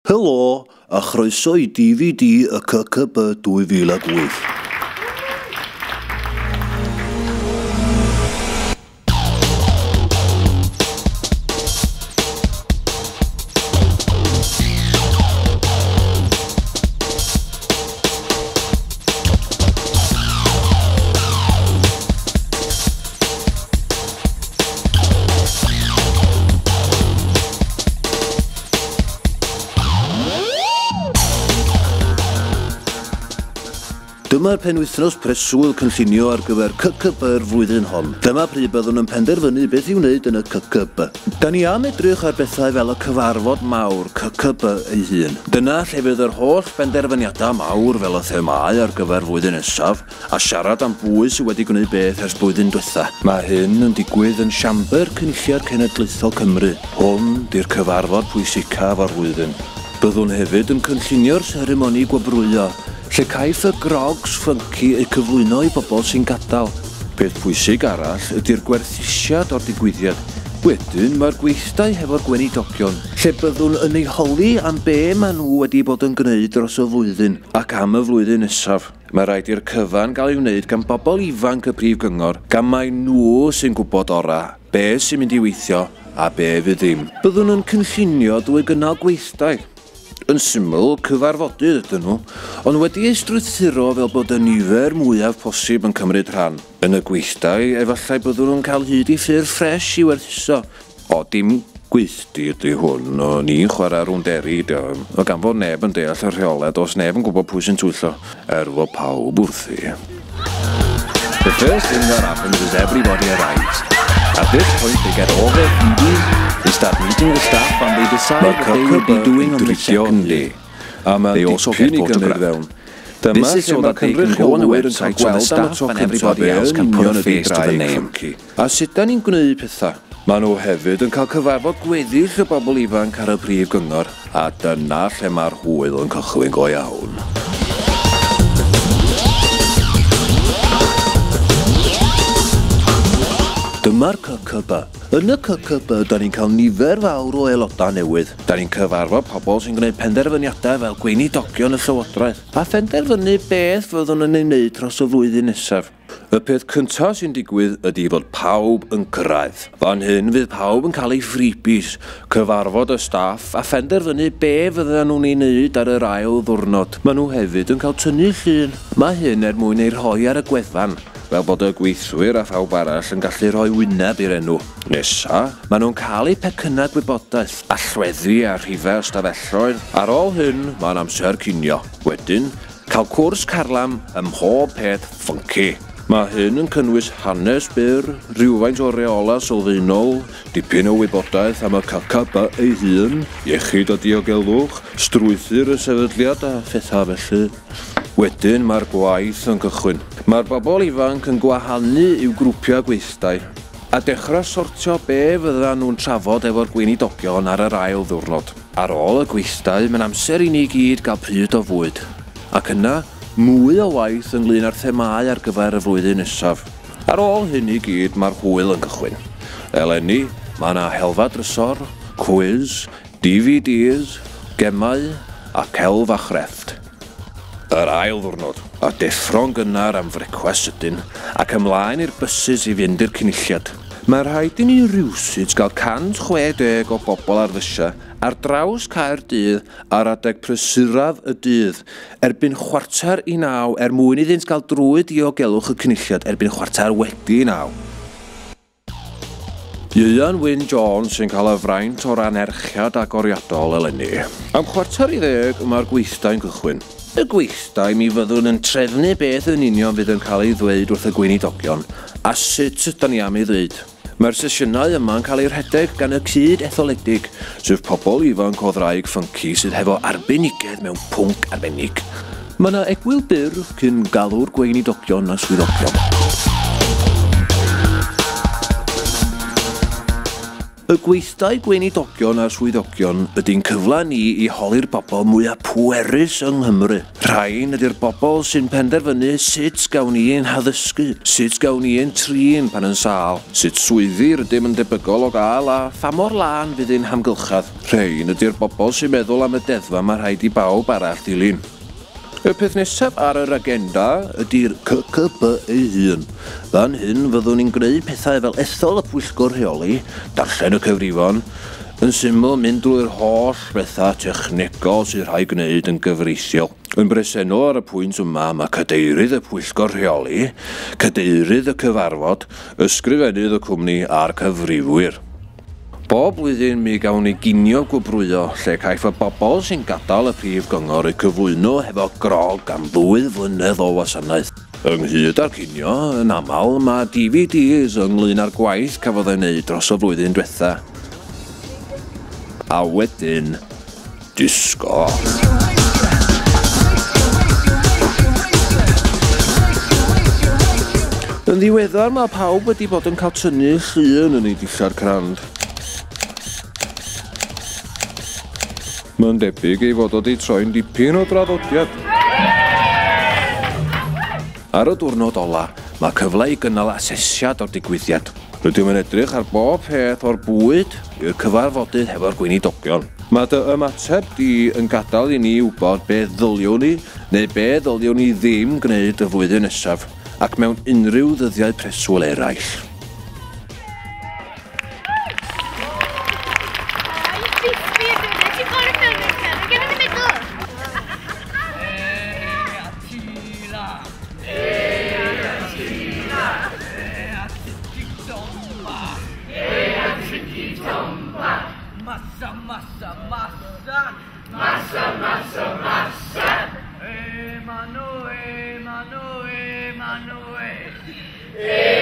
Helo, a chroeso I DVD y CCB 2008. Dyma'r penwythnos preswyl cynllunio ar gyfer CCB'r flwyddyn hon. Dyma pryd byddwn yn penderfynu beth I wneud yn y CCB. Da ni am edrych ar bethau fel y cyfarfod mawr CCB ei hun. Dyna lle fydd yr holl benderfyniadau mawr fel y themau ar gyfer flwyddyn nesaf a siarad am bwy sydd wedi gwneud beth ers blwyddyn diwetha. Mae hyn yn digwydd yn Siambr Cynulliad Cenedlaethol Cymru. Hwn di'r cyfarfod pwysicaf o'r flwyddyn. Byddwn hefyd yn cynllunio'r seremoni gwobrwyo lle caiff y grogs ffynci eu cyflwyno I bobl sy'n gadael. Peth pwysig arall ydy'r gwerthusiad o'r digwyddiad. Wedyn mae'r gweithdai hefo'r gweinidogion, lle byddwn yn ei holi am be maen nhw wedi bod yn gwneud dros y flwyddyn ac am y flwyddyn nesaf. Mae rhaid i'r cyfan gael ei wneud gan bobl ifanc y prif gyngor, gan mai nhw sy'n gwybod ora, be sy'n mynd I weithio a be fydd ddim. Byddwn yn cynllunio drwy gynnal gweithdai. Yn syml, cyfarfodydd ydyn nhw, ond wedi ei strwythuro fel bod y nifer mwyaf posib yn cymryd rhan. Yn y gweithdai, efallai byddwn nhw'n cael hyd I ffyrdd ffres I werthuso. O, dim gweithdi ydy hwn, o ni'n chwarae rwnderi, o gan fod neb yn deall y rheolad os neb yn gwybod pwy sy'n twyllo, fod pawb wrthi. The first thing that happens is everybody arrives. At this point, they get all their freebies, they start meeting the staff, and they decide what they will be doing on the second day. They also get photographed. This is so that they can go on the website so the staff and everybody else can put a face to the name. A sut da ni'n gwneud pethau? Maen nhw hefyd yn cael cyfarfod gweddill y bobl ifanc ar y prif gyngor, a dyna lle mae'r hwyl yn cychwyn go iawn. Dyma'r CCB. Yn y CCB, da ni'n cael nifer fawr o aelodau newydd. Da ni'n cyfarfod pobl sy'n gwneud penderfyniadau fel gweinidogion y llywodraeth a phenderfynu beth fyddwn yn ei wneud dros y flwyddyn nesaf. Y peth cyntaf sy'n digwydd ydy fod pawb yn gyrraedd. Fan hyn fydd pawb yn cael ei freebies, cyfarfod y staff a phenderfynu be fyddan nhw'n ei wneud ar yr ail ddiwrnod. Maen nhw hefyd yn cael tynnu llun. Mae hyn mwyn ei rhoi ar y gwefan, fel bod y gweithwyr a phawb arall yn gallu rhoi wyneb i'r enw. Nesa, maen nhw'n cael eu pecynnau gwybodaeth, allweddi a rhifau stafelloedd. Ar ôl hyn, mae'n amser cinio. Wedyn, cael cwrs carlam ym mhob peth ffynci. Mae hyn yn cynnwys hanes byr, rhywfaint o reola sylfaenol, dipyn o wybodaeth am y CCB ei hun, iechyd a diogelwch, strwythur y sefydliad a phethau felly. Wedyn mae'r gwaith yn cychwyn. Mae'r bobl ifanc yn gwahanu i'w grwpiau gweithdai a dechrau sortio be fyddan nhw'n trafod efo'r gweinidogion ar yr ail ddiwrnod. Ar ôl y gweithdai, mae'n amser I ni gyd gael pryd o fwyd. Ac yna, mwy o waith ynglyn â'r themau ar gyfer y flwyddyn nesaf. Ar ôl hyn I gyd, mae'r hwyl yn cychwyn. Eleni, mae yna helfa drysor, quiz, DVDs, gemau a celf a chrefft. Yr ail ddwrnod, a deffro'n gynnar am frecwast ydyn, ac ymlaen i'r bysys I fynd i'r cynulliad. Mae rhaid I ni rywsyd gael 160 o bobl ar fysia ar draws Caerdydd ar adeg prysuradd y dydd, erbyn 8:45 mwyn iddynt gael drwy diogelwch y cynulliad erbyn 8:45. Ian Wyn Jones sy'n cael y fraint o'r anerchiad agoriadol eleni. Am 9:45 mae'r gweithdau'n cychwyn. Y gweithdai mi fyddwn yn trefnu beth yn union fydd yn cael ei ddweud wrth y gweinidogion a sut ydyn ni am ei ddweud. Mae'r sesiynau yma'n cael ei rhedeg gan y cyd etholedig, sef pobl ifanc o Draig Ffynki sydd hefo arbenigedd mewn pwnc arbennig. Mae yna egwyl byr cyn galw'r gweinidogion a swyddogion. Y gweithdai gweinidogion a'r swyddogion ydy'n cyfle ni I holi'r bobl mwyaf pwerus yng Nghymru. Rhain ydy'r bobl sy'n penderfynu sut gawn ni'n haddysgu, sut gawn ni'n trin pan yn sâl, sut swyddi rydym yn debygol o gael a pha mor lan fydd ein hamgylchedd. Rhain ydy'r bobl sy'n meddwl am y deddfa mae rhaid I bawb arall dilyn. Y peth nesaf ar yr agenda ydy'r CCB ei hun. Fan hyn fyddwn ni'n gwneud pethau fel ethol y pwyllgor rheoli, darllen y cyfrifon, yn syml mynd drwy'r holl bethau technegol sy'n rhaid gwneud yn gyfreithiol. Yn bresennol ar y pwynt yma mae cadeirydd y pwyllgor rheoli, cadeirydd y cyfarfod, ysgrifennydd y cwmni a'r cyfrifwyr. Bob blwyddyn mi gawn ni ginio gwybrwyo lle caiff y bobl sy'n gadael y prif gyngor eu cyflwyno hefo grog am 2 flynedd o wasanaeth. Ynghyd â'r ginio, yn aml mae DVDs ynglyn â'r gwaith cafodd ei wneud dros y flwyddyn diwetha. A wedyn, disgo. Yn ddiweddar mae pawb wedi bod yn cael tynnu llun yn ei dillad crand. Mae'n debyg ei fod wedi troi'n dipyn o draddodiad. Ar y diwrnod ola, mae cyfle I gynnal asesiad o'r digwyddiad. Rydym yn edrych ar bob peth o'r bwyd i'r cyfarfodydd hefo'r gweinidogion. Mae dy ymateb di yn gadael I ni wybod be ddyliwn ni neu be ddyliwn ni ddim gwneud y flwyddyn nesaf ac mewn unrhyw ddyddiau preswyl eraill. Emanuel.